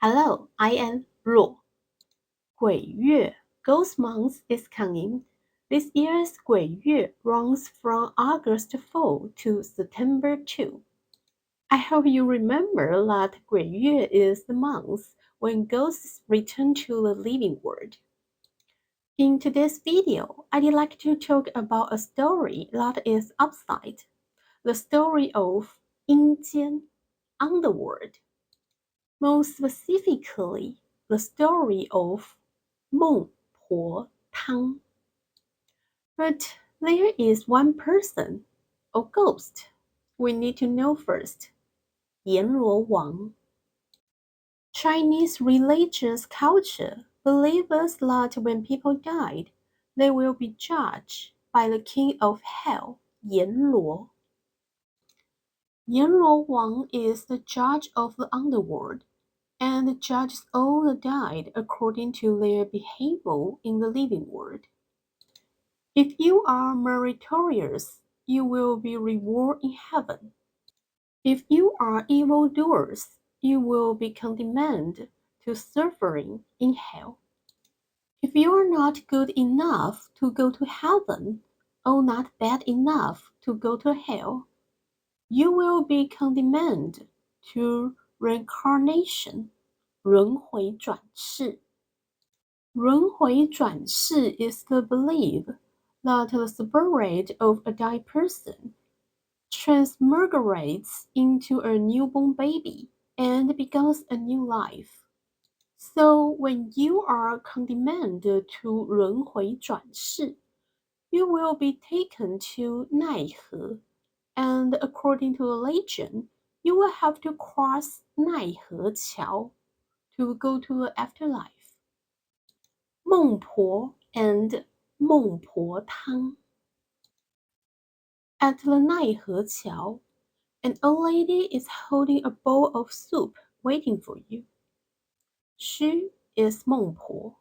Hello, I am Ruo. 鬼月 Ghost Month is coming. This year's 鬼月 runs from August 4 to September 2. I hope you remember that 鬼月 is the month when ghosts return to the living world. In today's video, I'd like to talk about a story that is outside, the story of 阴间 underworld. More specifically, the story of Meng Po Soup. But there is one person, a ghost, we need to know first. 阎罗王. Chinese religious culture believes that when people died, they will be judged by the king of hell, 阎罗. 阎罗王 is the judge of the underworld and judges all the died according to their behavior in the living world. If you are meritorious, you will be rewarded in heaven. If you are evildoers, you will be condemned to suffering in hell. If you are not good enough to go to heaven, or not bad enough to go to hell, you will be condemned to reincarnation, 轮回转世. 轮回转世 is the belief that the spirit of a dead person transmigrates into a newborn baby and begins a new life. So when you are condemned to 轮回转世, you will be taken to 奈河, and according to the legend, you will have to cross 奈河桥 to go to the afterlife. 孟婆 and 孟婆汤. At the 奈河桥, an old lady is holding a bowl of soup waiting for you. She is 孟婆,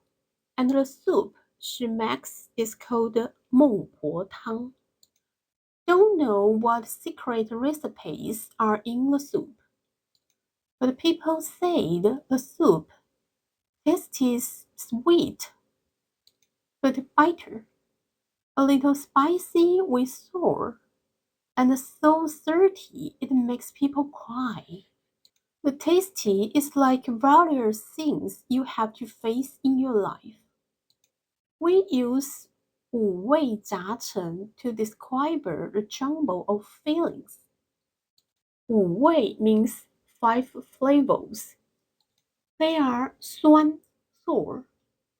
and the soup she makes is called 孟婆汤. Don't know what secret recipes are in the soup, but people say the soup tastes sweet but bitter, a little spicy with sour, and so salty it makes people cry. The tasty is like various things you have to face in your life. We use 五味杂陈 to describe the jumble of feelings. 五味 means 5 flavors. They are 酸 sour,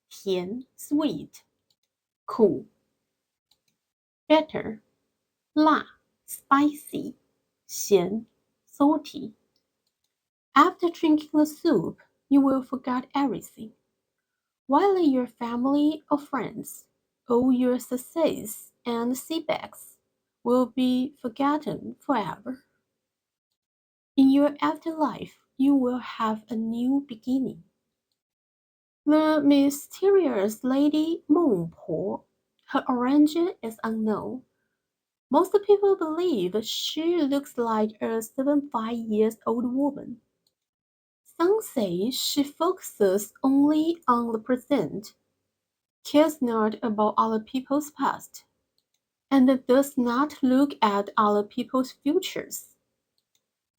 甜 sweet, 苦 bitter, 辣 spicy, 咸 salty. After drinking the soup, you will forget everything. Whether your family or friends, all your success and setbacks will be forgotten forever. In your afterlife, you will have a new beginning. The mysterious lady Meng Po, her origin is unknown. Most people believe she looks like a 75-year-old woman. Some say she focuses only on the present, cares not about other people's past, and does not look at other people's futures.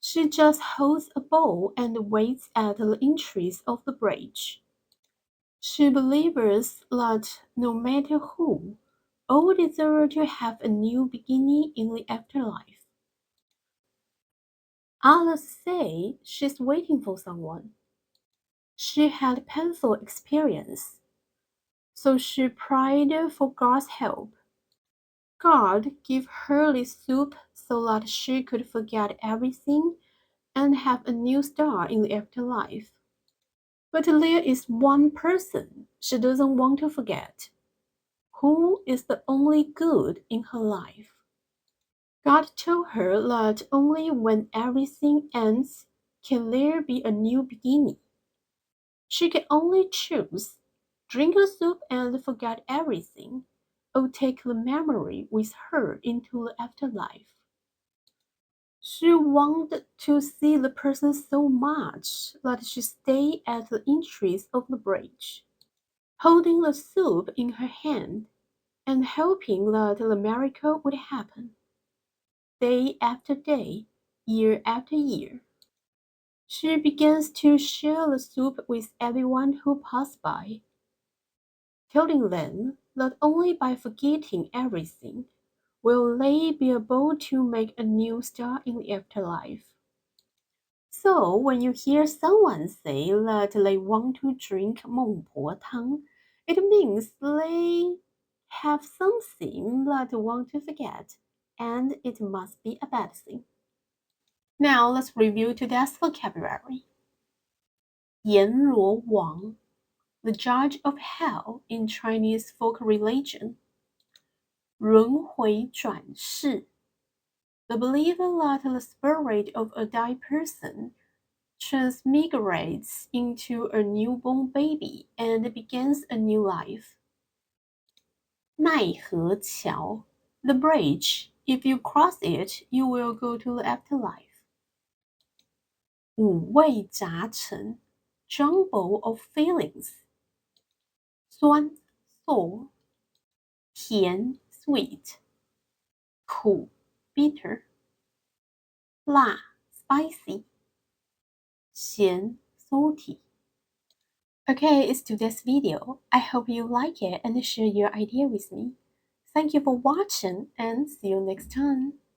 She just holds a bowl and waits at the entrance of the bridge. She believes that no matter who, all deserve to have a new beginning in the afterlife. Others say she's waiting for someone. She had painful experience, so she prayed for God's help. God gave her this soup so that she could forget everything and have a new start in the afterlife. But there is one person she doesn't want to forget, who is the only good in her life. God told her that only when everything ends can there be a new beginning. She can only choose, drink the soup and forget everything, or take the memory with her into the afterlife. She wanted to see the person so much that she stayed at the entrance of the bridge, holding the soup in her hand and hoping that the miracle would happen. Day after day, year after year, she begins to share the soup with everyone who passed by, telling them that only by forgetting everything will they be able to make a new start in the afterlife. So when you hear someone say that they want to drink Meng Po Tang, it means they have something that they want to forget, and it must be a bad thing. Now let's review today's vocabulary. 阎罗王, the judge of hell in Chinese folk religion. 轮回转世, the believer that the spirit of a dead person transmigrates into a newborn baby and begins a new life. 奈何桥, the bridge. If you cross it, you will go to the afterlife. 五味杂陈, jumble of feelings. 酸 sour, 甜 sweet, 苦 bitter, 辣 spicy, 咸 salty. Okay, it's today's video. I hope you like it and share your idea with me. Thank you for watching and see you next time.